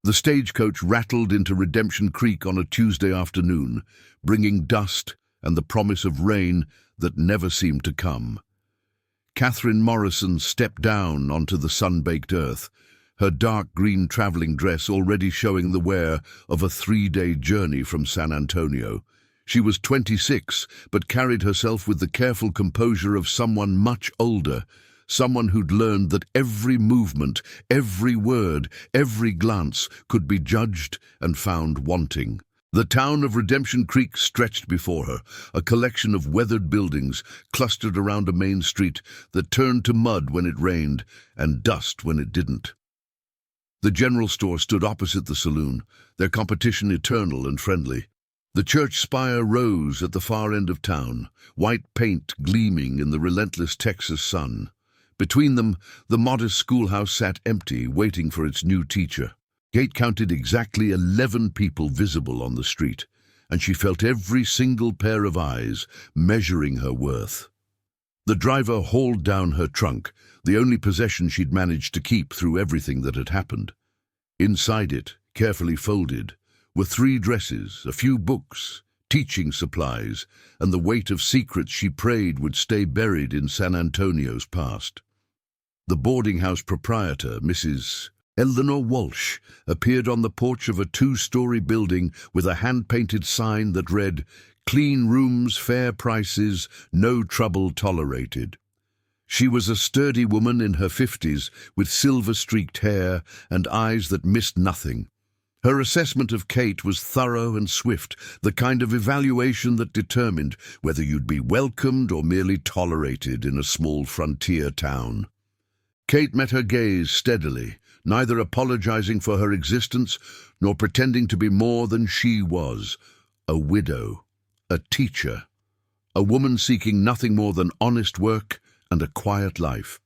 The stagecoach rattled into Redemption Creek on a Tuesday afternoon, bringing dust and the promise of rain that never seemed to come. Catherine Morrison stepped down onto the sun-baked earth, her dark green traveling dress already showing the wear of a 3-day journey from San Antonio. She was 26, but carried herself with the careful composure of someone much older, someone who'd learned that every movement, every word, every glance could be judged and found wanting. The town of Redemption Creek stretched before her, a collection of weathered buildings clustered around a main street that turned to mud when it rained and dust when it didn't. The general store stood opposite the saloon, their competition eternal and friendly. The church spire rose at the far end of town, white paint gleaming in the relentless Texas sun. Between them, the modest schoolhouse sat empty, waiting for its new teacher. Kate counted exactly 11 people visible on the street, and she felt every single pair of eyes measuring her worth. The driver hauled down her trunk, the only possession she'd managed to keep through everything that had happened. Inside it, carefully folded, were 3 dresses, a few books, teaching supplies, and the weight of secrets she prayed would stay buried in San Antonio's past. The boarding house proprietor, Mrs. Eleanor Walsh, appeared on the porch of a 2-story building with a hand-painted sign that read, "Clean rooms, fair prices, no trouble tolerated." She was a sturdy woman in her 50s with silver-streaked hair and eyes that missed nothing. Her assessment of Kate was thorough and swift, the kind of evaluation that determined whether you'd be welcomed or merely tolerated in a small frontier town. Kate met her gaze steadily, neither apologizing for her existence nor pretending to be more than she was: a widow, a teacher, a woman seeking nothing more than honest work and a quiet life.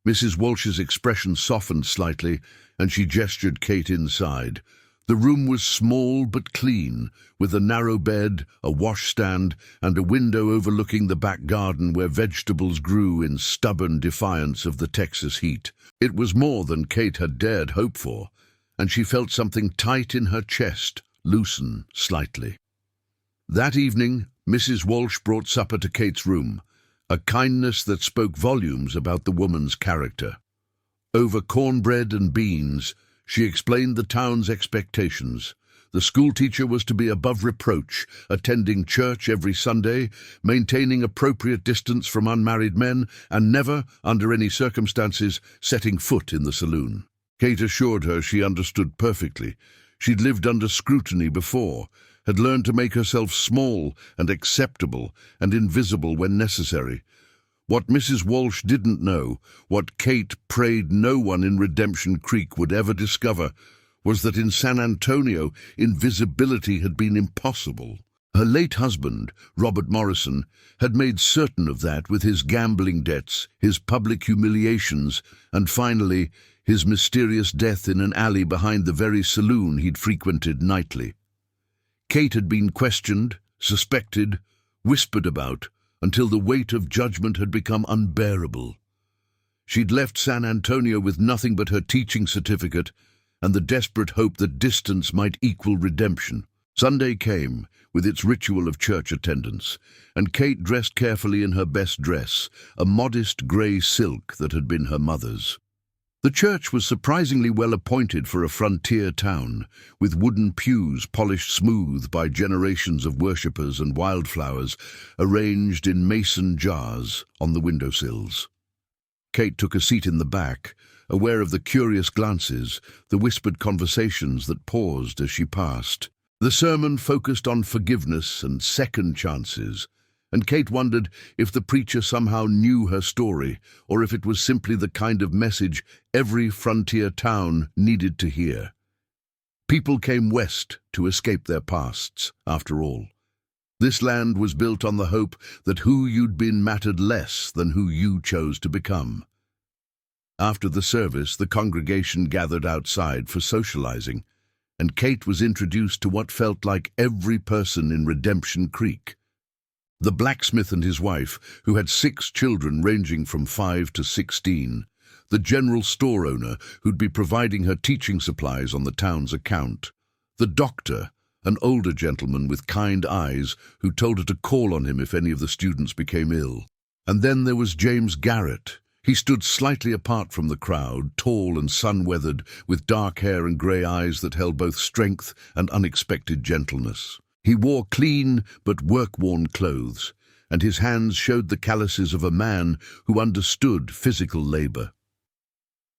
Mrs. Walsh's expression softened slightly, and she gestured Kate inside. The room was small but clean, with a narrow bed, a washstand, and a window overlooking the back garden where vegetables grew in stubborn defiance of the Texas heat. It was more than Kate had dared hope for, and she felt something tight in her chest loosen slightly. That evening, Mrs. Walsh brought supper to Kate's room, a kindness that spoke volumes about the woman's character. Over cornbread and beans, she explained the town's expectations. The schoolteacher was to be above reproach, attending church every Sunday, maintaining appropriate distance from unmarried men, and never, under any circumstances, setting foot in the saloon. Kate assured her she understood perfectly. She'd lived under scrutiny before, had learned to make herself small and acceptable and invisible when necessary. What Mrs. Walsh didn't know, what Kate prayed no one in Redemption Creek would ever discover, was that in San Antonio, invisibility had been impossible. Her late husband, Robert Morrison, had made certain of that with his gambling debts, his public humiliations, and finally, his mysterious death in an alley behind the very saloon he'd frequented nightly. Kate had been questioned, suspected, whispered about, until the weight of judgment had become unbearable. She'd left San Antonio with nothing but her teaching certificate and the desperate hope that distance might equal redemption. Sunday came, with its ritual of church attendance, and Kate dressed carefully in her best dress, a modest grey silk that had been her mother's. The church was surprisingly well appointed for a frontier town, with wooden pews polished smooth by generations of worshippers and wildflowers arranged in mason jars on the windowsills. Kate took a seat in the back, aware of the curious glances, the whispered conversations that paused as she passed. The sermon focused on forgiveness and second chances, and Kate wondered if the preacher somehow knew her story, or if it was simply the kind of message every frontier town needed to hear. People came west to escape their pasts, after all. This land was built on the hope that who you'd been mattered less than who you chose to become. After the service, the congregation gathered outside for socializing, and Kate was introduced to what felt like every person in Redemption Creek. The blacksmith and his wife, who had 6 children ranging from 5 to 16, the general store owner who'd be providing her teaching supplies on the town's account, the doctor, an older gentleman with kind eyes who told her to call on him if any of the students became ill. And then there was James Garrett. He stood slightly apart from the crowd, tall and sun-weathered, with dark hair and grey eyes that held both strength and unexpected gentleness. He wore clean but work-worn clothes, and his hands showed the calluses of a man who understood physical labour.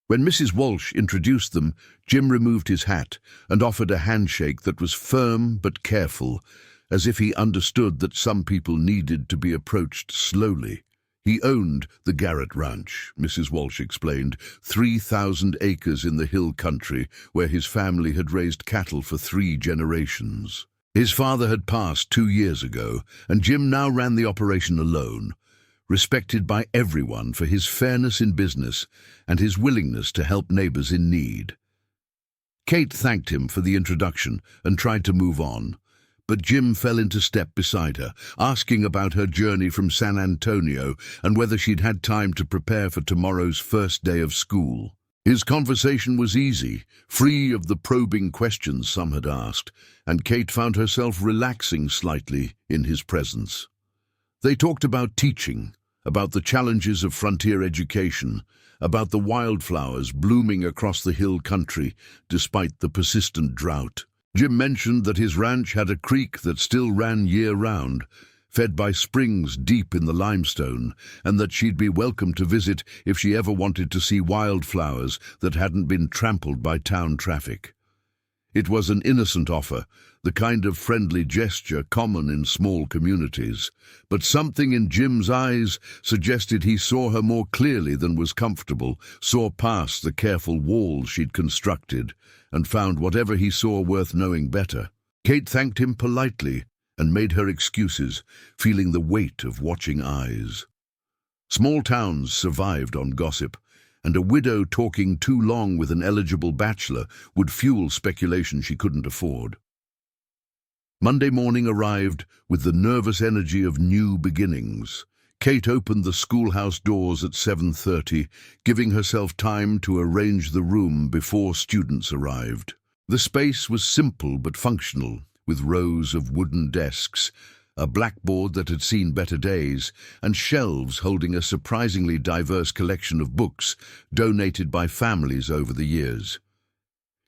When Mrs. Walsh introduced them, Jim removed his hat and offered a handshake that was firm but careful, as if he understood that some people needed to be approached slowly. He owned the Garrett Ranch, Mrs. Walsh explained, 3,000 acres in the hill country where his family had raised cattle for 3 generations. His father had passed 2 years ago, and Jim now ran the operation alone, respected by everyone for his fairness in business and his willingness to help neighbors in need. Kate thanked him for the introduction and tried to move on, but Jim fell into step beside her, asking about her journey from San Antonio and whether she'd had time to prepare for tomorrow's first day of school. His conversation was easy, free of the probing questions some had asked, and Kate found herself relaxing slightly in his presence. They talked about teaching, about the challenges of frontier education, about the wildflowers blooming across the hill country despite the persistent drought. Jim mentioned that his ranch had a creek that still ran year-round, fed by springs deep in the limestone, and that she'd be welcome to visit if she ever wanted to see wildflowers that hadn't been trampled by town traffic. It was an innocent offer, the kind of friendly gesture common in small communities, but something in Jim's eyes suggested he saw her more clearly than was comfortable, saw past the careful walls she'd constructed, and found whatever he saw worth knowing better. Kate thanked him politely and made her excuses, feeling the weight of watching eyes. Small towns survived on gossip, and a widow talking too long with an eligible bachelor would fuel speculation she couldn't afford. Monday morning arrived with the nervous energy of new beginnings. Kate opened the schoolhouse doors at 7:30, giving herself time to arrange the room before students arrived. The space was simple but functional, with rows of wooden desks, a blackboard that had seen better days, and shelves holding a surprisingly diverse collection of books donated by families over the years.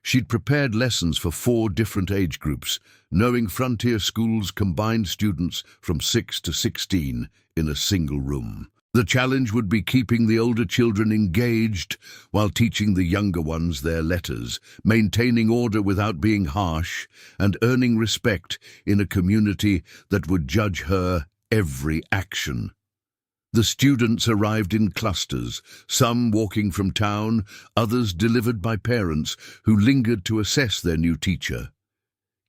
She'd prepared lessons for 4 different age groups, knowing frontier schools combined students from 6 to 16 in a single room. The challenge would be keeping the older children engaged while teaching the younger ones their letters, maintaining order without being harsh, and earning respect in a community that would judge her every action. The students arrived in clusters, some walking from town, others delivered by parents who lingered to assess their new teacher.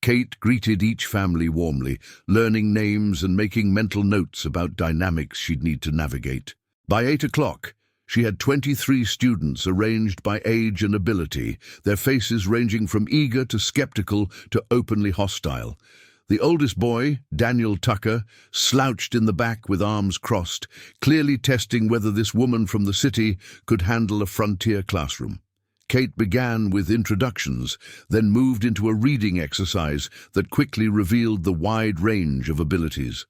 Kate greeted each family warmly, learning names and making mental notes about dynamics she'd need to navigate. By 8 o'clock, she had 23 students arranged by age and ability, their faces ranging from eager to skeptical to openly hostile. The oldest boy, Daniel Tucker, slouched in the back with arms crossed, clearly testing whether this woman from the city could handle a frontier classroom. Kate began with introductions, then moved into a reading exercise that quickly revealed the wide range of abilities.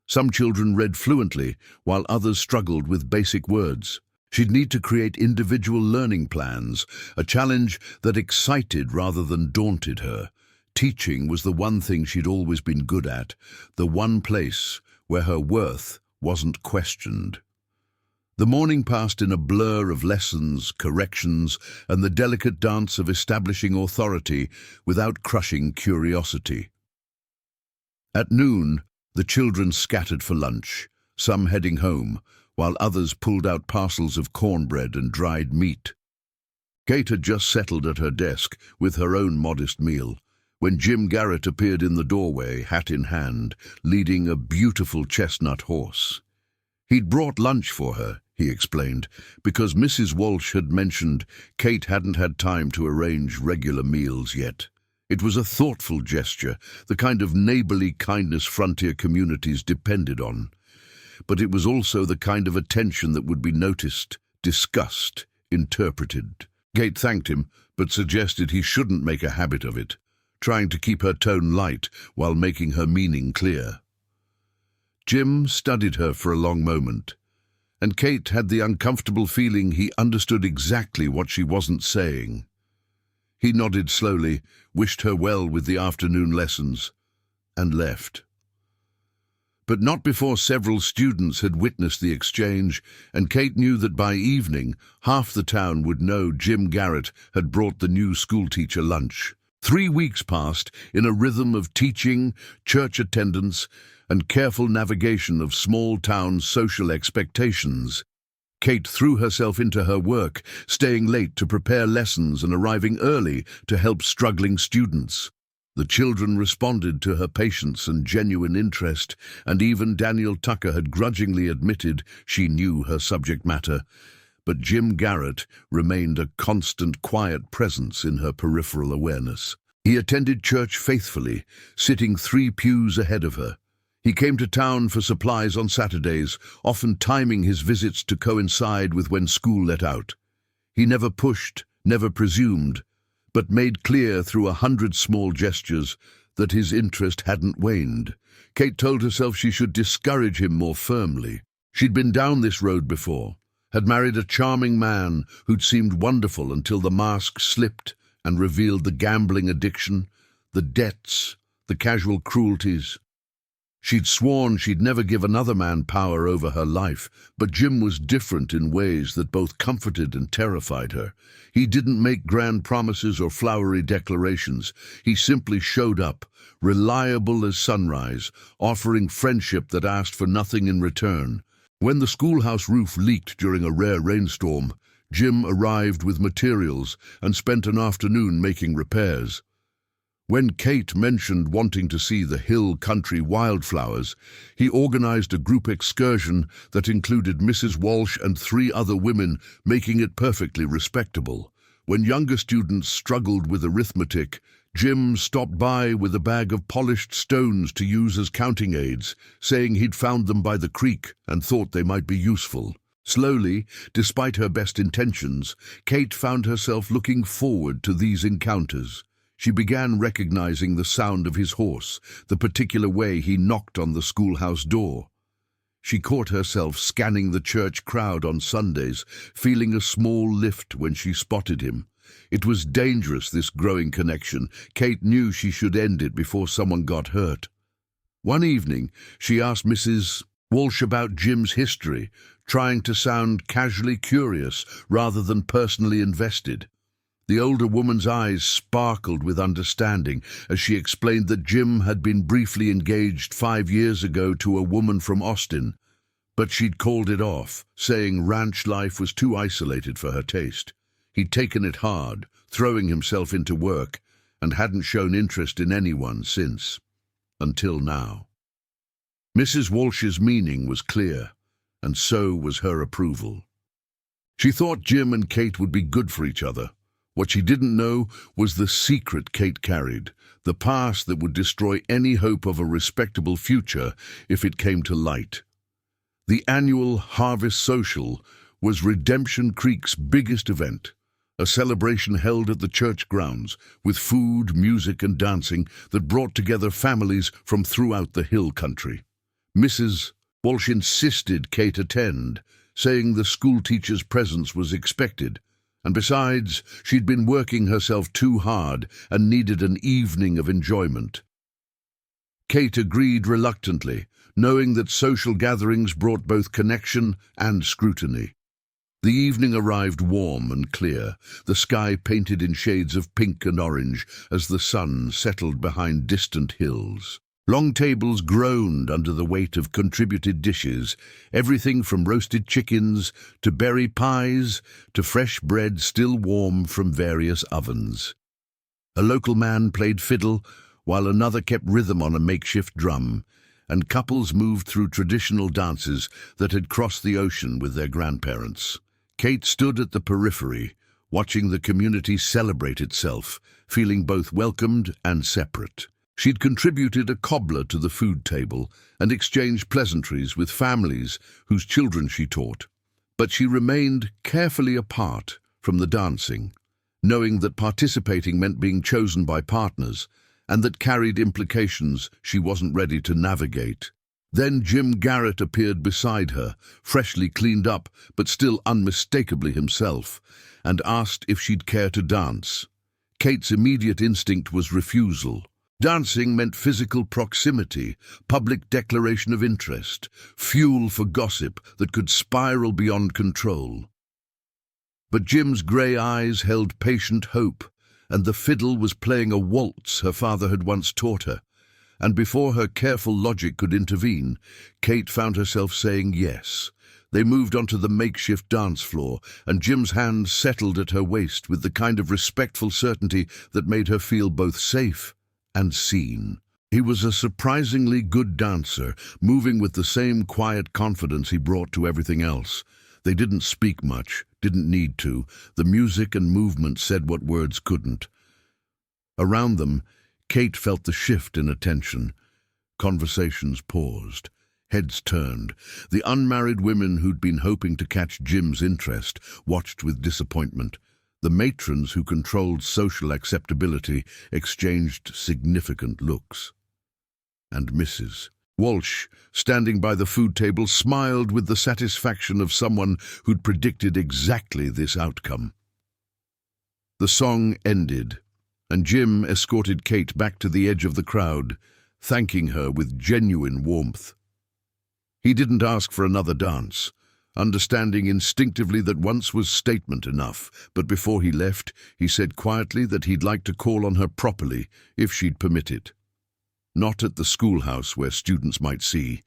Some children read fluently, while others struggled with basic words. She'd need to create individual learning plans, a challenge that excited rather than daunted her. Teaching was the one thing she'd always been good at, the one place where her worth wasn't questioned. The morning passed in a blur of lessons, corrections, and the delicate dance of establishing authority without crushing curiosity. At noon, the children scattered for lunch, some heading home, while others pulled out parcels of cornbread and dried meat. Kate had just settled at her desk with her own modest meal, when Jim Garrett appeared in the doorway, hat in hand, leading a beautiful chestnut horse. He'd brought lunch for her, he explained, because Mrs. Walsh had mentioned Kate hadn't had time to arrange regular meals yet. It was a thoughtful gesture, the kind of neighborly kindness frontier communities depended on. But it was also the kind of attention that would be noticed, discussed, interpreted. Kate thanked him, but suggested he shouldn't make a habit of it, trying to keep her tone light while making her meaning clear. Jim studied her for a long moment, and Kate had the uncomfortable feeling he understood exactly what she wasn't saying. He nodded slowly, wished her well with the afternoon lessons, and left. But not before several students had witnessed the exchange, and Kate knew that by evening half the town would know Jim Garrett had brought the new schoolteacher lunch. 3 weeks passed in a rhythm of teaching, church attendance, and careful navigation of small-town social expectations. Kate threw herself into her work, staying late to prepare lessons and arriving early to help struggling students. The children responded to her patience and genuine interest, and even Daniel Tucker had grudgingly admitted she knew her subject matter. But Jim Garrett remained a constant, quiet presence in her peripheral awareness. He attended church faithfully, sitting 3 pews ahead of her. He came to town for supplies on Saturdays, often timing his visits to coincide with when school let out. He never pushed, never presumed, but made clear through 100 small gestures that his interest hadn't waned. Kate told herself she should discourage him more firmly. She'd been down this road before, had married a charming man who'd seemed wonderful until the mask slipped and revealed the gambling addiction, the debts, the casual cruelties. She'd sworn she'd never give another man power over her life, but Jim was different in ways that both comforted and terrified her. He didn't make grand promises or flowery declarations. He simply showed up, reliable as sunrise, offering friendship that asked for nothing in return. When the schoolhouse roof leaked during a rare rainstorm, Jim arrived with materials and spent an afternoon making repairs. When Kate mentioned wanting to see the hill country wildflowers, he organized a group excursion that included Mrs. Walsh and 3 other women, making it perfectly respectable. When younger students struggled with arithmetic, Jim stopped by with a bag of polished stones to use as counting aids, saying he'd found them by the creek and thought they might be useful. Slowly, despite her best intentions, Kate found herself looking forward to these encounters. She began recognizing the sound of his horse, the particular way he knocked on the schoolhouse door. She caught herself scanning the church crowd on Sundays, feeling a small lift when she spotted him. It was dangerous, this growing connection. Kate knew she should end it before someone got hurt. One evening, she asked Mrs. Walsh about Jim's history, trying to sound casually curious rather than personally invested. The older woman's eyes sparkled with understanding as she explained that Jim had been briefly engaged 5 years ago to a woman from Austin, but she'd called it off, saying ranch life was too isolated for her taste. He'd taken it hard, throwing himself into work, and hadn't shown interest in anyone since. Until now. Mrs. Walsh's meaning was clear, and so was her approval. She thought Jim and Kate would be good for each other. What she didn't know was the secret Kate carried, the past that would destroy any hope of a respectable future if it came to light. The annual Harvest Social was Redemption Creek's biggest event, a celebration held at the church grounds with food, music, and dancing that brought together families from throughout the hill country. Mrs. Walsh insisted Kate attend, saying the schoolteacher's presence was expected. And besides, she'd been working herself too hard and needed an evening of enjoyment. Kate agreed reluctantly, knowing that social gatherings brought both connection and scrutiny. The evening arrived warm and clear, the sky painted in shades of pink and orange as the sun settled behind distant hills. Long tables groaned under the weight of contributed dishes, everything from roasted chickens to berry pies to fresh bread still warm from various ovens. A local man played fiddle while another kept rhythm on a makeshift drum, and couples moved through traditional dances that had crossed the ocean with their grandparents. Kate stood at the periphery, watching the community celebrate itself, feeling both welcomed and separate. She'd contributed a cobbler to the food table and exchanged pleasantries with families whose children she taught. But she remained carefully apart from the dancing, knowing that participating meant being chosen by partners, and that carried implications she wasn't ready to navigate. Then Jim Garrett appeared beside her, freshly cleaned up, but still unmistakably himself, and asked if she'd care to dance. Kate's immediate instinct was refusal. Dancing meant physical proximity, public declaration of interest, fuel for gossip that could spiral beyond control. But Jim's grey eyes held patient hope, and the fiddle was playing a waltz her father had once taught her. And before her careful logic could intervene, Kate found herself saying yes. They moved onto the makeshift dance floor, and Jim's hand settled at her waist with the kind of respectful certainty that made her feel both safe and seen. He was a surprisingly good dancer, moving with the same quiet confidence he brought to everything else. They didn't speak much, didn't need to. The music and movement said what words couldn't. Around them, Kate felt the shift in attention. Conversations paused. Heads turned. The unmarried women who'd been hoping to catch Jim's interest watched with disappointment. The matrons who controlled social acceptability exchanged significant looks. And Mrs. Walsh, standing by the food table, smiled with the satisfaction of someone who'd predicted exactly this outcome. The song ended, and Jim escorted Kate back to the edge of the crowd, thanking her with genuine warmth. He didn't ask for another dance, understanding instinctively that once was statement enough, but before he left, he said quietly that he'd like to call on her properly if she'd permit it. Not at the schoolhouse where students might see,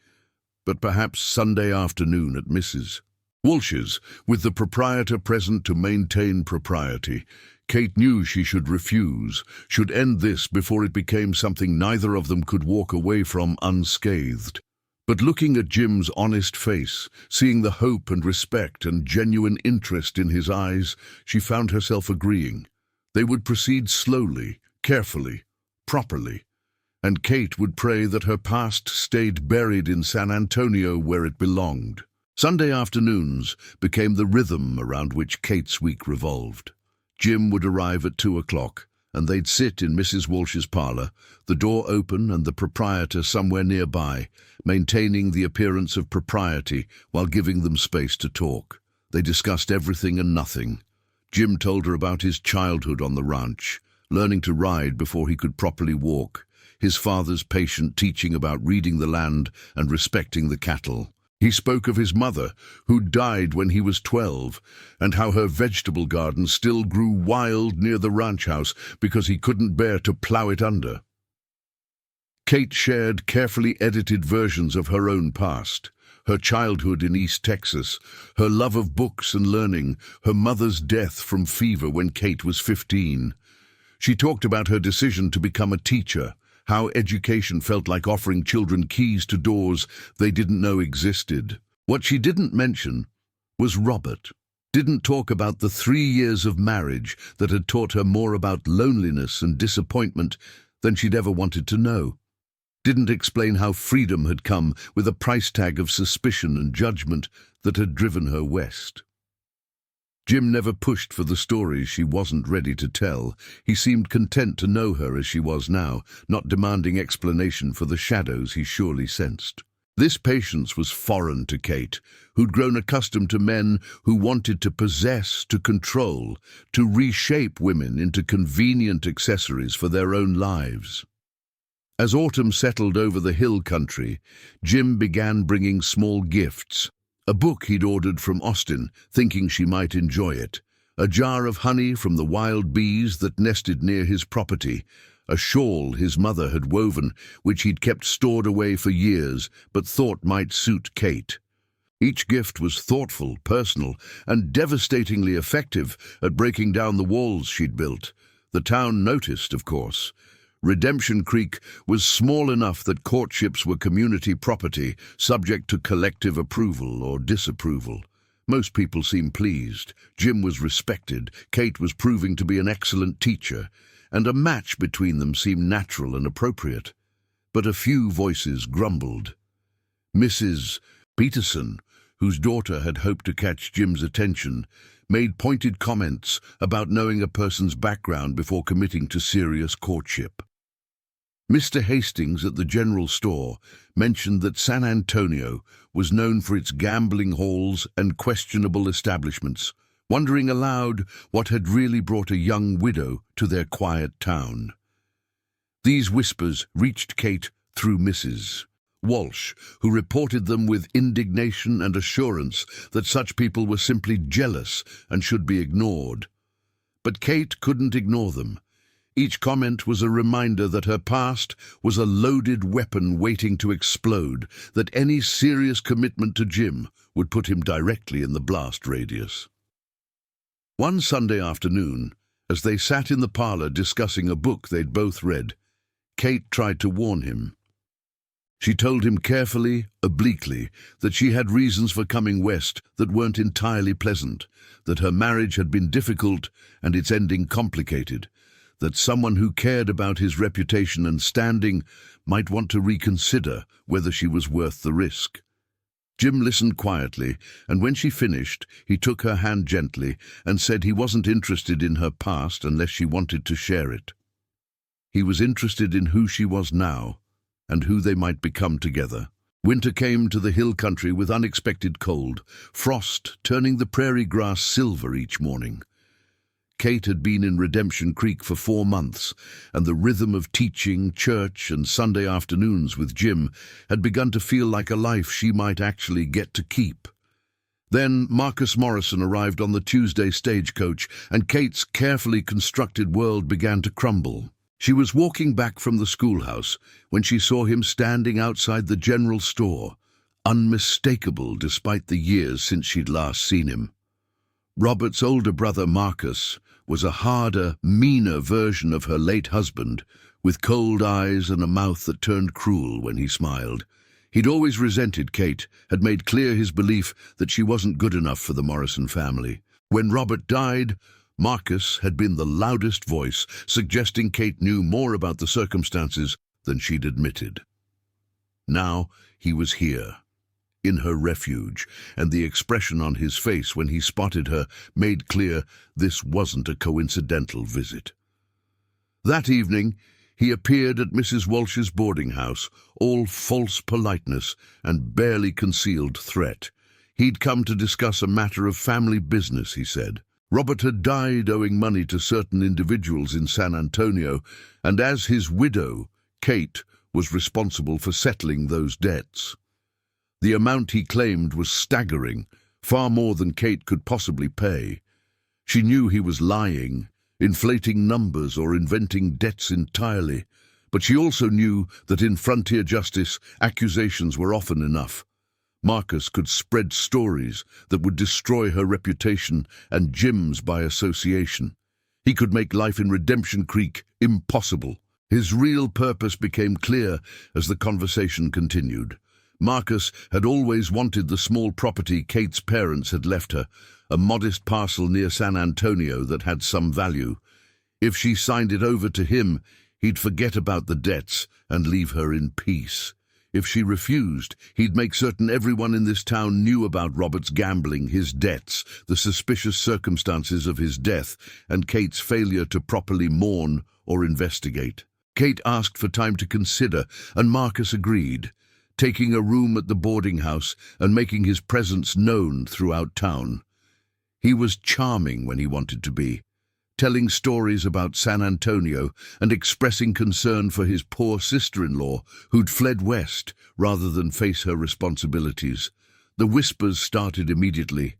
but perhaps Sunday afternoon at Mrs. Walsh's, with the proprietor present to maintain propriety. Kate knew she should refuse, should end this before it became something neither of them could walk away from unscathed. But looking at Jim's honest face, seeing the hope and respect and genuine interest in his eyes, she found herself agreeing. They would proceed slowly, carefully, properly, and Kate would pray that her past stayed buried in San Antonio where it belonged. Sunday afternoons became the rhythm around which Kate's week revolved. Jim would arrive at 2 o'clock, and they'd sit in Mrs. Walsh's parlour, the door open and the proprietor somewhere nearby, maintaining the appearance of propriety while giving them space to talk. They discussed everything and nothing. Jim told her about his childhood on the ranch, learning to ride before he could properly walk, his father's patient teaching about reading the land and respecting the cattle. He spoke of his mother, who died when he was 12, and how her vegetable garden still grew wild near the ranch house because he couldn't bear to plow it under. Kate shared carefully edited versions of her own past, her childhood in East Texas, her love of books and learning, her mother's death from fever when Kate was 15. She talked about her decision to become a teacher, how education felt like offering children keys to doors they didn't know existed. What she didn't mention was Robert. Didn't talk about the 3 years of marriage that had taught her more about loneliness and disappointment than she'd ever wanted to know. Didn't explain how freedom had come with a price tag of suspicion and judgment that had driven her west. Jim never pushed for the stories she wasn't ready to tell. He seemed content to know her as she was now, not demanding explanation for the shadows he surely sensed. This patience was foreign to Kate, who'd grown accustomed to men who wanted to possess, to control, to reshape women into convenient accessories for their own lives. As autumn settled over the hill country, Jim began bringing small gifts. A book he'd ordered from Austin, thinking she might enjoy it. A jar of honey from the wild bees that nested near his property. A shawl his mother had woven, which he'd kept stored away for years, but thought might suit Kate. Each gift was thoughtful, personal, and devastatingly effective at breaking down the walls she'd built. The town noticed, of course. Redemption Creek was small enough that courtships were community property, subject to collective approval or disapproval. Most people seemed pleased. Jim was respected, Kate was proving to be an excellent teacher, and a match between them seemed natural and appropriate. But a few voices grumbled. Mrs. Peterson, whose daughter had hoped to catch Jim's attention, made pointed comments about knowing a person's background before committing to serious courtship. Mr. Hastings at the general store mentioned that San Antonio was known for its gambling halls and questionable establishments, wondering aloud what had really brought a young widow to their quiet town. These whispers reached Kate through Mrs. Walsh, who reported them with indignation and assurance that such people were simply jealous and should be ignored. But Kate couldn't ignore them. Each comment was a reminder that her past was a loaded weapon waiting to explode, that any serious commitment to Jim would put him directly in the blast radius. One Sunday afternoon, as they sat in the parlor discussing a book they'd both read, Kate tried to warn him. She told him carefully, obliquely, that she had reasons for coming west that weren't entirely pleasant, that her marriage had been difficult and its ending complicated, that someone who cared about his reputation and standing might want to reconsider whether she was worth the risk. Jim listened quietly, and when she finished, he took her hand gently and said he wasn't interested in her past unless she wanted to share it. He was interested in who she was now, and who they might become together. Winter came to the hill country with unexpected cold, frost turning the prairie grass silver each morning. Kate had been in Redemption Creek for 4 months, and the rhythm of teaching, church, and Sunday afternoons with Jim had begun to feel like a life she might actually get to keep. Then Marcus Morrison arrived on the Tuesday stagecoach, and Kate's carefully constructed world began to crumble. She was walking back from the schoolhouse when she saw him standing outside the general store, unmistakable despite the years since she'd last seen him. Robert's older brother Marcus was a harder, meaner version of her late husband, with cold eyes and a mouth that turned cruel when he smiled. He'd always resented Kate, had made clear his belief that she wasn't good enough for the Morrison family. When Robert died, Marcus had been the loudest voice, suggesting Kate knew more about the circumstances than she'd admitted. Now he was here, in her refuge, and the expression on his face when he spotted her made clear this wasn't a coincidental visit. That evening, he appeared at Mrs. Walsh's boarding house, all false politeness and barely concealed threat. He'd come to discuss a matter of family business, he said. Robert had died owing money to certain individuals in San Antonio, and as his widow, Kate, was responsible for settling those debts. The amount he claimed was staggering, far more than Kate could possibly pay. She knew he was lying, inflating numbers or inventing debts entirely, but she also knew that in frontier justice, accusations were often enough. Marcus could spread stories that would destroy her reputation and Jim's by association. He could make life in Redemption Creek impossible. His real purpose became clear as the conversation continued. Marcus had always wanted the small property Kate's parents had left her, a modest parcel near San Antonio that had some value. If she signed it over to him, he'd forget about the debts and leave her in peace. If she refused, he'd make certain everyone in this town knew about Robert's gambling, his debts, the suspicious circumstances of his death, and Kate's failure to properly mourn or investigate. Kate asked for time to consider, and Marcus agreed, taking a room at the boarding house and making his presence known throughout town. He was charming when he wanted to be, telling stories about San Antonio and expressing concern for his poor sister-in-law who'd fled west rather than face her responsibilities. The whispers started immediately.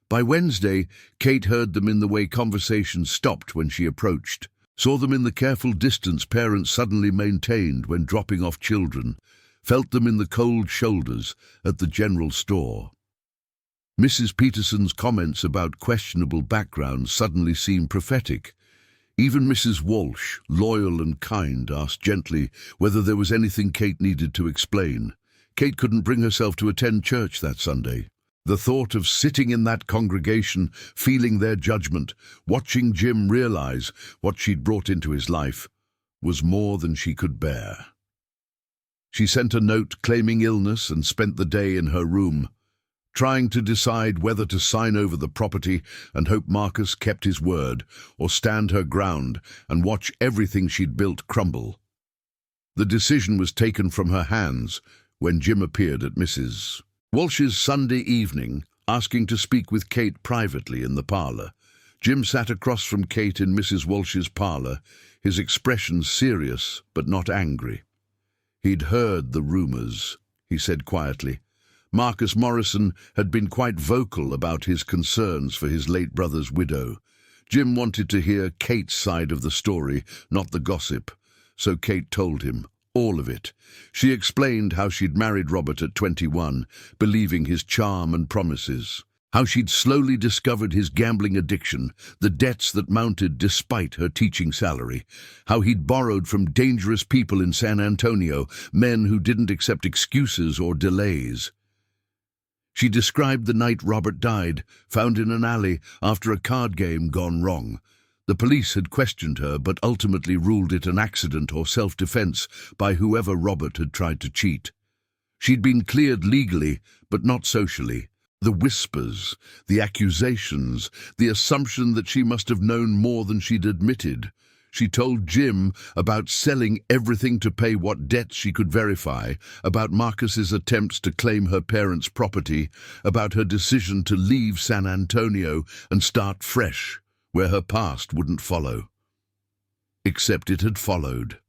By Wednesday, Kate heard them in the way conversation stopped when she approached, saw them in the careful distance parents suddenly maintained when dropping off children, felt them in the cold shoulders at the general store. Mrs. Peterson's comments about questionable backgrounds suddenly seemed prophetic. Even Mrs. Walsh, loyal and kind, asked gently whether there was anything Kate needed to explain. Kate couldn't bring herself to attend church that Sunday. The thought of sitting in that congregation, feeling their judgment, watching Jim realize what she'd brought into his life, was more than she could bear. She sent a note claiming illness and spent the day in her room. trying to decide whether to sign over the property and hope Marcus kept his word, or stand her ground and watch everything she'd built crumble. The decision was taken from her hands when Jim appeared at Mrs. Walsh's Sunday evening, asking to speak with Kate privately in the parlour. Jim sat across from Kate in Mrs. Walsh's parlour, his expression serious but not angry. He'd heard the rumours, he said quietly. Marcus Morrison had been quite vocal about his concerns for his late brother's widow. Jim wanted to hear Kate's side of the story, not the gossip, so Kate told him all of it. She explained how she'd married Robert at 21, believing his charm and promises. How she'd slowly discovered his gambling addiction, the debts that mounted despite her teaching salary. How he'd borrowed from dangerous people in San Antonio, men who didn't accept excuses or delays. She described the night Robert died, found in an alley after a card game gone wrong. The police had questioned her but ultimately ruled it an accident or self-defense by whoever Robert had tried to cheat. She'd been cleared legally, but not socially. The whispers, the accusations, the assumption that she must have known more than she'd admitted. She told Jim about selling everything to pay what debts she could verify, about Marcus's attempts to claim her parents' property, about her decision to leave San Antonio and start fresh, where her past wouldn't follow. Except it had followed.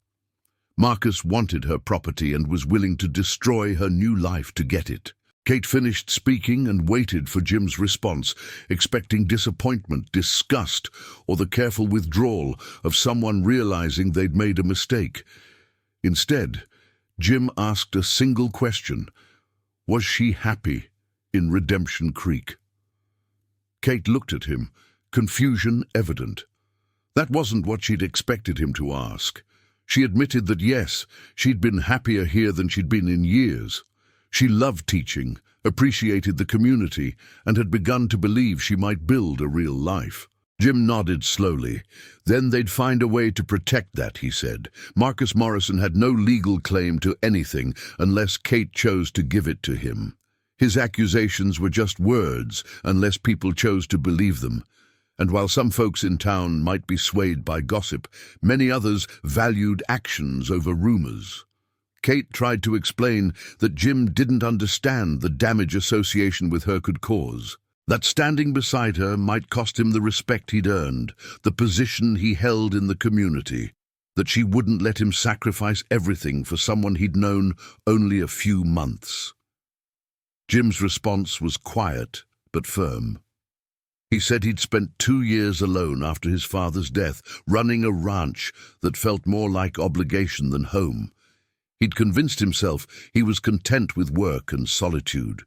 Marcus wanted her property and was willing to destroy her new life to get it. Kate finished speaking and waited for Jim's response, expecting disappointment, disgust, or the careful withdrawal of someone realizing they'd made a mistake. Instead, Jim asked a single question. Was she happy in Redemption Creek? Kate looked at him, confusion evident. That wasn't what she'd expected him to ask. She admitted that yes, she'd been happier here than she'd been in years. She loved teaching, appreciated the community, and had begun to believe she might build a real life. Jim nodded slowly. Then they'd find a way to protect that, he said. Marcus Morrison had no legal claim to anything unless Kate chose to give it to him. His accusations were just words unless people chose to believe them. And while some folks in town might be swayed by gossip, many others valued actions over rumors. Kate tried to explain that Jim didn't understand the damage association with her could cause, that standing beside her might cost him the respect he'd earned, the position he held in the community, that she wouldn't let him sacrifice everything for someone he'd known only a few months. Jim's response was quiet but firm. He said he'd spent 2 years alone after his father's death, running a ranch that felt more like obligation than home. He'd convinced himself he was content with work and solitude.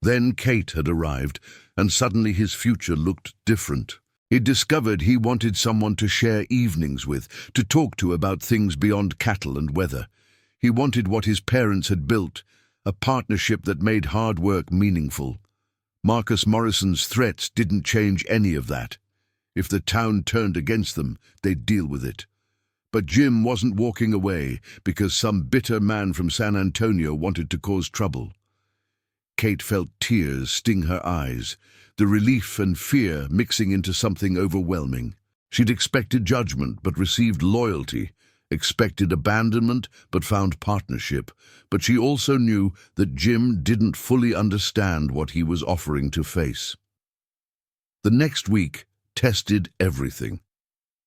Then Kate had arrived, and suddenly his future looked different. He'd discovered he wanted someone to share evenings with, to talk to about things beyond cattle and weather. He wanted what his parents had built, a partnership that made hard work meaningful. Marcus Morrison's threats didn't change any of that. If the town turned against them, they'd deal with it. But Jim wasn't walking away because some bitter man from San Antonio wanted to cause trouble. Kate felt tears sting her eyes, the relief and fear mixing into something overwhelming. She'd expected judgment but received loyalty, expected abandonment but found partnership, but she also knew that Jim didn't fully understand what he was offering to face. The next week tested everything.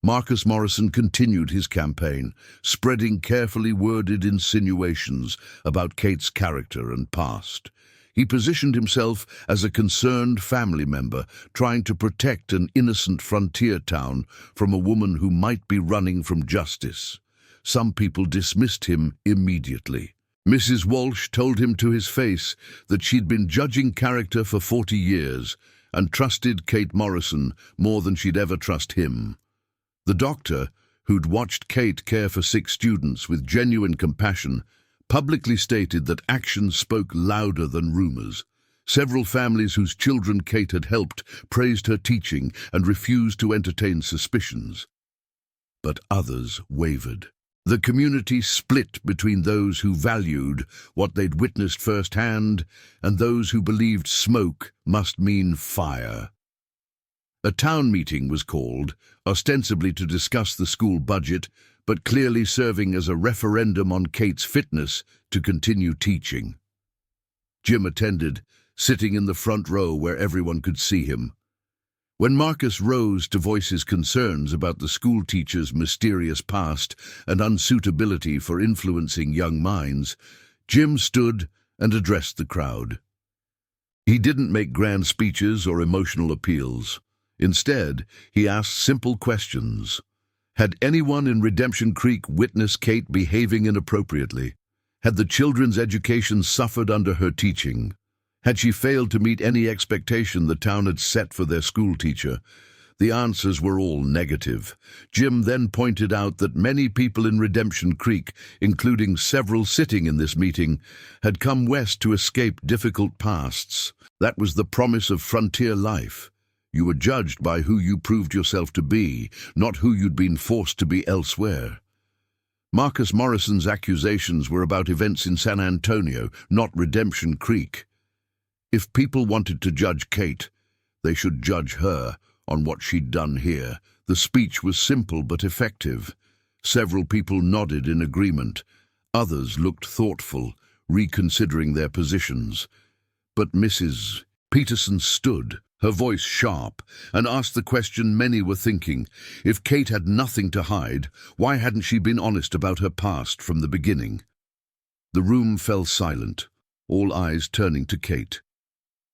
Marcus Morrison continued his campaign, spreading carefully worded insinuations about Kate's character and past. He positioned himself as a concerned family member, trying to protect an innocent frontier town from a woman who might be running from justice. Some people dismissed him immediately. Mrs. Walsh told him to his face that she'd been judging character for 40 years and trusted Kate Morrison more than she'd ever trust him. The doctor, who'd watched Kate care for 6 students with genuine compassion, publicly stated that actions spoke louder than rumors. Several families whose children Kate had helped praised her teaching and refused to entertain suspicions. But others wavered. The community split between those who valued what they'd witnessed firsthand and those who believed smoke must mean fire. A town meeting was called, ostensibly to discuss the school budget, but clearly serving as a referendum on Kate's fitness to continue teaching. Jim attended, sitting in the front row where everyone could see him. When Marcus rose to voice his concerns about the schoolteacher's mysterious past and unsuitability for influencing young minds, Jim stood and addressed the crowd. He didn't make grand speeches or emotional appeals. Instead, he asked simple questions. Had anyone in Redemption Creek witnessed Kate behaving inappropriately? Had the children's education suffered under her teaching? Had she failed to meet any expectation the town had set for their schoolteacher? The answers were all negative. Jim then pointed out that many people in Redemption Creek, including several sitting in this meeting, had come west to escape difficult pasts. That was the promise of frontier life. You were judged by who you proved yourself to be, not who you'd been forced to be elsewhere. Marcus Morrison's accusations were about events in San Antonio, not Redemption Creek. If people wanted to judge Kate, they should judge her on what she'd done here. The speech was simple but effective. Several people nodded in agreement. Others looked thoughtful, reconsidering their positions. But Mrs. Peterson stood, her voice sharp, and asked the question many were thinking. If Kate had nothing to hide, why hadn't she been honest about her past from the beginning? The room fell silent, all eyes turning to Kate.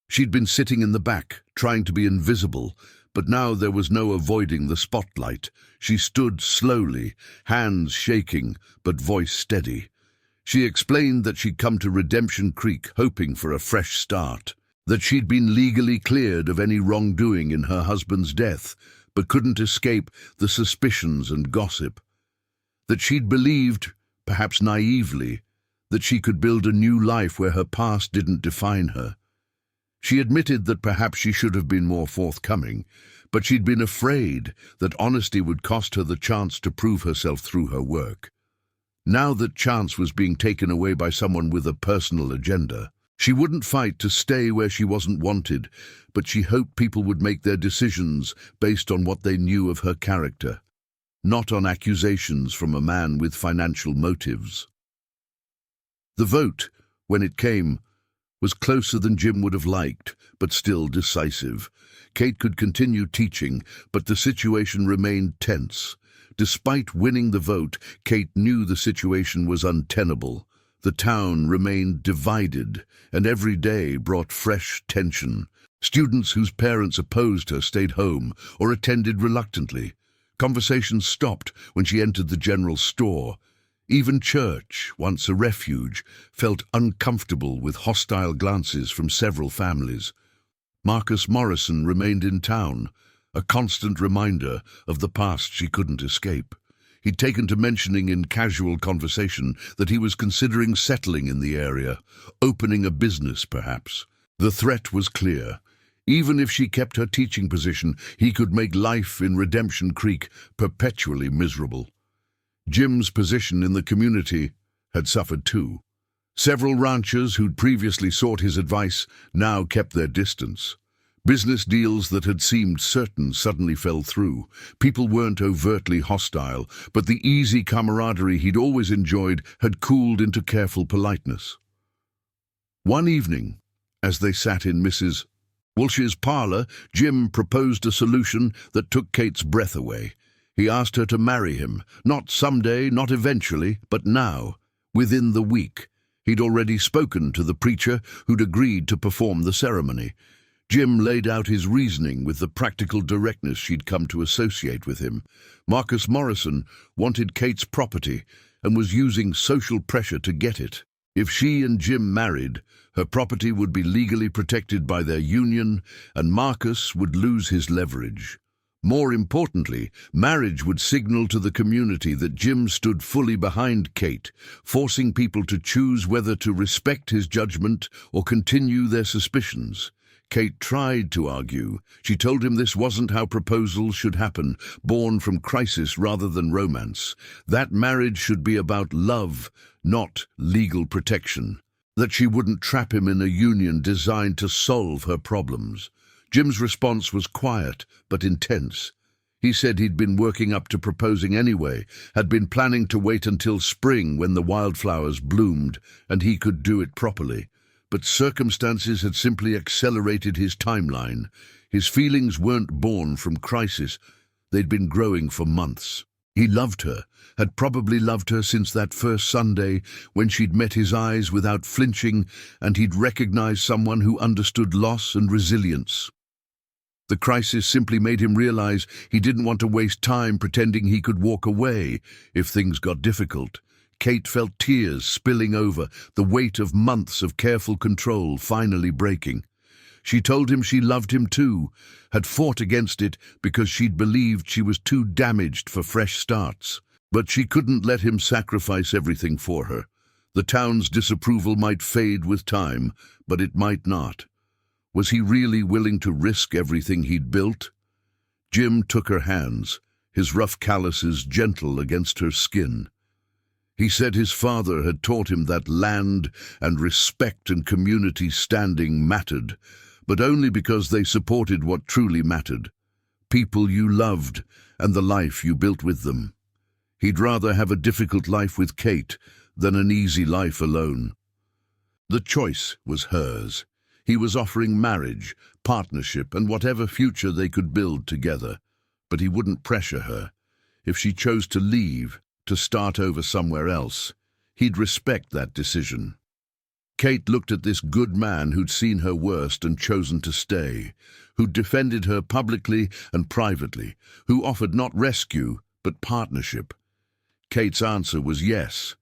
She'd been sitting in the back, trying to be invisible, but now there was no avoiding the spotlight. She stood slowly, hands shaking, but voice steady. She explained that she'd come to Redemption Creek hoping for a fresh start, that she'd been legally cleared of any wrongdoing in her husband's death, but couldn't escape the suspicions and gossip, that she'd believed, perhaps naively, that she could build a new life where her past didn't define her. She admitted that perhaps she should have been more forthcoming, but she'd been afraid that honesty would cost her the chance to prove herself through her work. Now that chance was being taken away by someone with a personal agenda. She wouldn't fight to stay where she wasn't wanted, but she hoped people would make their decisions based on what they knew of her character, not on accusations from a man with financial motives. The vote, when it came, was closer than Jim would have liked, but still decisive. Kate could continue teaching, but the situation remained tense. Despite winning the vote, Kate knew the situation was untenable. The town remained divided, and every day brought fresh tension. Students whose parents opposed her stayed home or attended reluctantly. Conversations stopped when she entered the general store. Even church, once a refuge, felt uncomfortable with hostile glances from several families. Marcus Morrison remained in town, a constant reminder of the past she couldn't escape. He'd taken to mentioning in casual conversation that he was considering settling in the area, opening a business perhaps. The threat was clear. Even if she kept her teaching position, he could make life in Redemption Creek perpetually miserable. Jim's position in the community had suffered too. Several ranchers who'd previously sought his advice now kept their distance. Business deals that had seemed certain suddenly fell through. People weren't overtly hostile, but the easy camaraderie he'd always enjoyed had cooled into careful politeness. One evening, as they sat in Mrs. Walsh's parlor, Jim proposed a solution that took Kate's breath away. He asked her to marry him, not someday, not eventually, but now, within the week. He'd already spoken to the preacher who'd agreed to perform the ceremony. Jim laid out his reasoning with the practical directness she'd come to associate with him. Marcus Morrison wanted Kate's property and was using social pressure to get it. If she and Jim married, her property would be legally protected by their union, and Marcus would lose his leverage. More importantly, marriage would signal to the community that Jim stood fully behind Kate, forcing people to choose whether to respect his judgment or continue their suspicions. Kate tried to argue. She told him this wasn't how proposals should happen, born from crisis rather than romance. That marriage should be about love, not legal protection. That she wouldn't trap him in a union designed to solve her problems. Jim's response was quiet but intense. He said he'd been working up to proposing anyway, had been planning to wait until spring when the wildflowers bloomed and he could do it properly. But circumstances had simply accelerated his timeline. His feelings weren't born from crisis. They'd been growing for months. He loved her, had probably loved her since that first Sunday when she'd met his eyes without flinching and he'd recognized someone who understood loss and resilience. The crisis simply made him realize he didn't want to waste time pretending he could walk away if things got difficult. Kate felt tears spilling over, the weight of months of careful control finally breaking. She told him she loved him too, had fought against it because she'd believed she was too damaged for fresh starts. But she couldn't let him sacrifice everything for her. The town's disapproval might fade with time, but it might not. Was he really willing to risk everything he'd built? Jim took her hands, his rough calluses gentle against her skin. He said his father had taught him that land and respect and community standing mattered, but only because they supported what truly mattered. People you loved and the life you built with them. He'd rather have a difficult life with Kate than an easy life alone. The choice was hers. He was offering marriage, partnership, and whatever future they could build together. But he wouldn't pressure her. If she chose to leave, to start over somewhere else, he'd respect that decision. Kate looked at this good man who'd seen her worst and chosen to stay, who'd defended her publicly and privately, who offered not rescue, but partnership. Kate's answer was yes,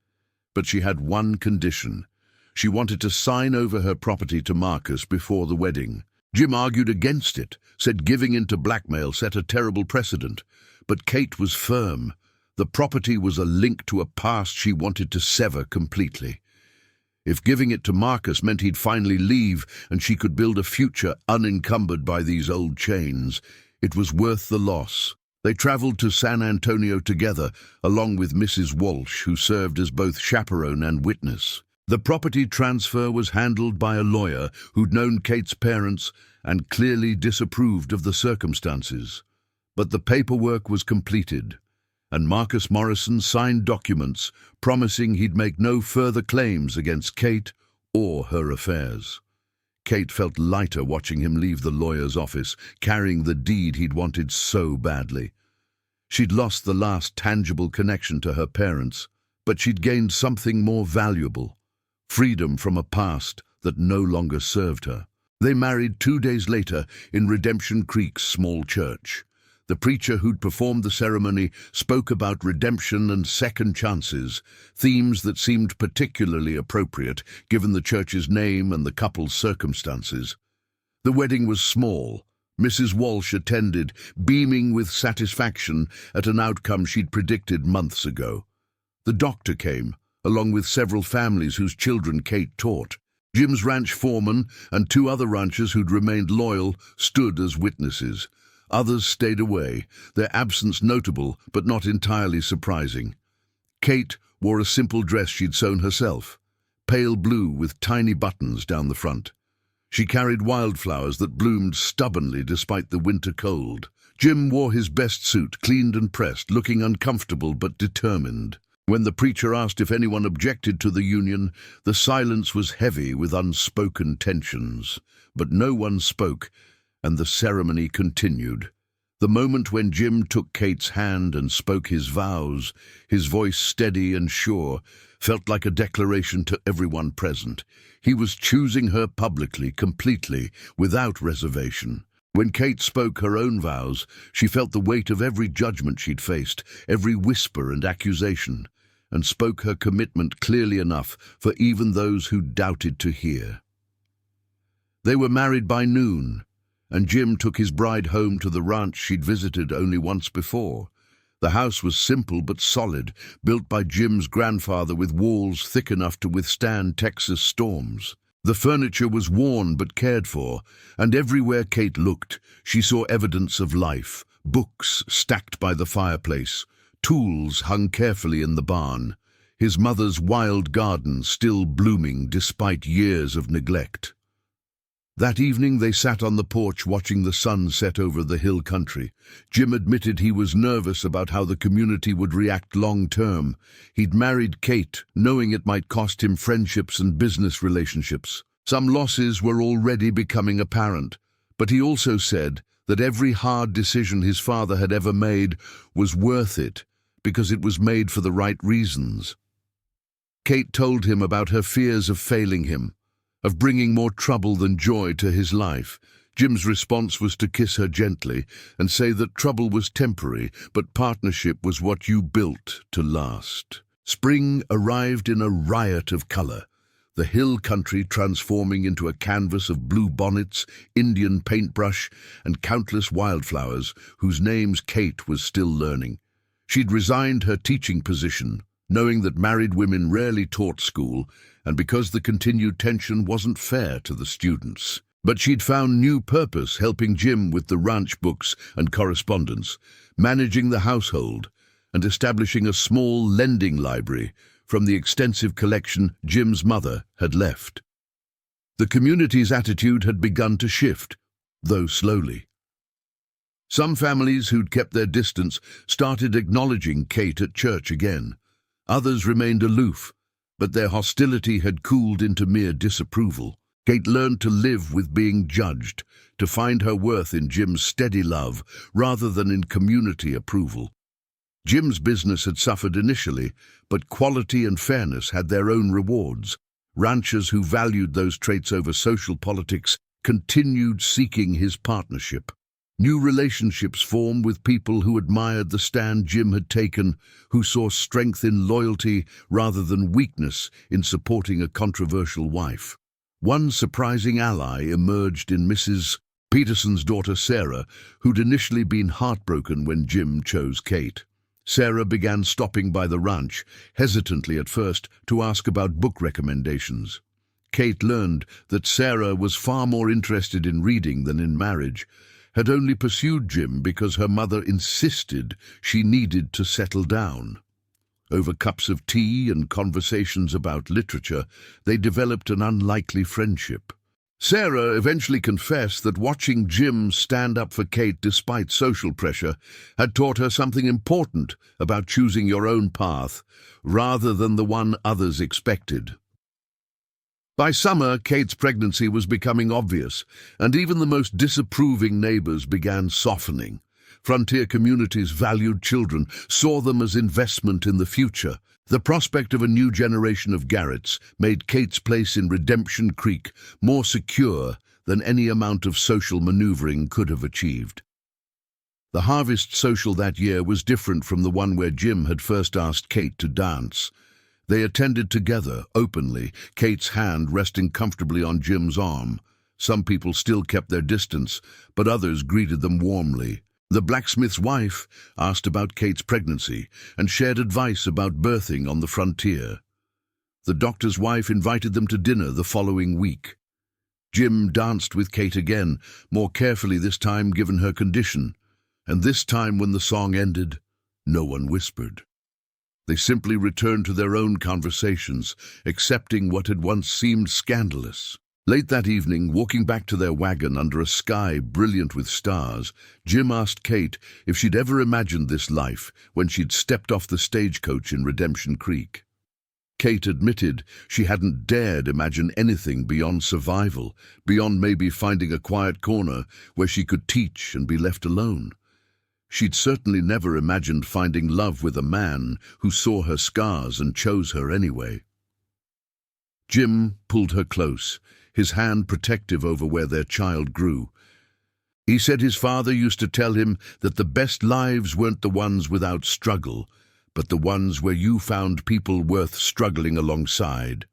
but she had one condition. She wanted to sign over her property to Marcus before the wedding. Jim argued against it, said giving in to blackmail set a terrible precedent. But Kate was firm. The property was a link to a past she wanted to sever completely. If giving it to Marcus meant he'd finally leave and she could build a future unencumbered by these old chains, it was worth the loss. They traveled to San Antonio together, along with Mrs. Walsh, who served as both chaperone and witness. The property transfer was handled by a lawyer who'd known Kate's parents and clearly disapproved of the circumstances. But the paperwork was completed, and Marcus Morrison signed documents promising he'd make no further claims against Kate or her affairs. Kate felt lighter watching him leave the lawyer's office, carrying the deed he'd wanted so badly. She'd lost the last tangible connection to her parents, but she'd gained something more valuable. Freedom from a past that no longer served her. They married 2 days later in Redemption Creek's small church. The preacher who'd performed the ceremony spoke about redemption and second chances, themes that seemed particularly appropriate given the church's name and the couple's circumstances. The wedding was small. Mrs. Walsh attended, beaming with satisfaction at an outcome she'd predicted months ago. The doctor came, along with several families whose children Kate taught. Jim's ranch foreman and 2 other ranchers who'd remained loyal stood as witnesses. Others stayed away, their absence notable but not entirely surprising. Kate wore a simple dress she'd sewn herself, pale blue with tiny buttons down the front. She carried wildflowers that bloomed stubbornly despite the winter cold. Jim wore his best suit, cleaned and pressed, looking uncomfortable but determined. When the preacher asked if anyone objected to the union, the silence was heavy with unspoken tensions. But no one spoke, and the ceremony continued. The moment when Jim took Kate's hand and spoke his vows, his voice steady and sure, felt like a declaration to everyone present. He was choosing her publicly, completely, without reservation. When Kate spoke her own vows, she felt the weight of every judgment she'd faced, every whisper and accusation, and spoke her commitment clearly enough for even those who doubted to hear. They were married by noon, and Jim took his bride home to the ranch she'd visited only once before. The house was simple but solid, built by Jim's grandfather with walls thick enough to withstand Texas storms. The furniture was worn but cared for, and everywhere Kate looked, she saw evidence of life. Books stacked by the fireplace, tools hung carefully in the barn, his mother's wild garden still blooming despite years of neglect. That evening they sat on the porch watching the sun set over the hill country. Jim admitted he was nervous about how the community would react long term. He'd married Kate, knowing it might cost him friendships and business relationships. Some losses were already becoming apparent, but he also said that every hard decision his father had ever made was worth it because it was made for the right reasons. Kate told him about her fears of failing him, of bringing more trouble than joy to his life. Jim's response was to kiss her gently and say that trouble was temporary, but partnership was what you built to last. Spring arrived in a riot of color, the hill country transforming into a canvas of blue bonnets, Indian paintbrush, and countless wildflowers whose names Kate was still learning. She'd resigned her teaching position, knowing that married women rarely taught school, and because the continued tension wasn't fair to the students. But she'd found new purpose helping Jim with the ranch books and correspondence, managing the household, and establishing a small lending library from the extensive collection Jim's mother had left. The community's attitude had begun to shift, though slowly. Some families who'd kept their distance started acknowledging Kate at church again. Others remained aloof, but their hostility had cooled into mere disapproval. Kate learned to live with being judged, to find her worth in Jim's steady love rather than in community approval. Jim's business had suffered initially, but quality and fairness had their own rewards. Ranchers who valued those traits over social politics continued seeking his partnership. New relationships formed with people who admired the stand Jim had taken, who saw strength in loyalty rather than weakness in supporting a controversial wife. One surprising ally emerged in Mrs. Peterson's daughter Sarah, who'd initially been heartbroken when Jim chose Kate. Sarah began stopping by the ranch, hesitantly at first, to ask about book recommendations. Kate learned that Sarah was far more interested in reading than in marriage, had only pursued Jim because her mother insisted she needed to settle down. Over cups of tea and conversations about literature, they developed an unlikely friendship. Sarah eventually confessed that watching Jim stand up for Kate despite social pressure had taught her something important about choosing your own path rather than the one others expected. By summer, Kate's pregnancy was becoming obvious, and even the most disapproving neighbors began softening. Frontier communities valued children, saw them as investment in the future. The prospect of a new generation of Garretts made Kate's place in Redemption Creek more secure than any amount of social maneuvering could have achieved. The harvest social that year was different from the one where Jim had first asked Kate to dance. They attended together, openly, Kate's hand resting comfortably on Jim's arm. Some people still kept their distance, but others greeted them warmly. The blacksmith's wife asked about Kate's pregnancy and shared advice about birthing on the frontier. The doctor's wife invited them to dinner the following week. Jim danced with Kate again, more carefully this time given her condition, and this time when the song ended, no one whispered. They simply returned to their own conversations, accepting what had once seemed scandalous. Late that evening, walking back to their wagon under a sky brilliant with stars, Jim asked Kate if she'd ever imagined this life when she'd stepped off the stagecoach in Redemption Creek. Kate admitted she hadn't dared imagine anything beyond survival, beyond maybe finding a quiet corner where she could teach and be left alone. She'd certainly never imagined finding love with a man who saw her scars and chose her anyway. Jim pulled her close, his hand protective over where their child grew. He said his father used to tell him that the best lives weren't the ones without struggle, but the ones where you found people worth struggling alongside.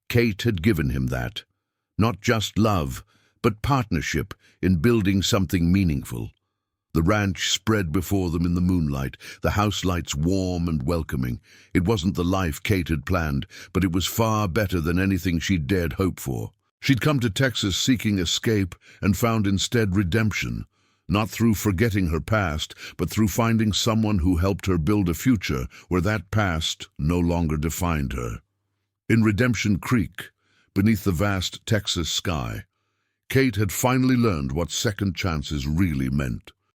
Kate had given him that. Not just love, but partnership in building something meaningful. The ranch spread before them in the moonlight, the house lights warm and welcoming. It wasn't the life Kate had planned, but it was far better than anything she'd dared hope for. She'd come to Texas seeking escape and found instead redemption, not through forgetting her past, but through finding someone who helped her build a future where that past no longer defined her. In Redemption Creek, beneath the vast Texas sky, Kate had finally learned what second chances really meant.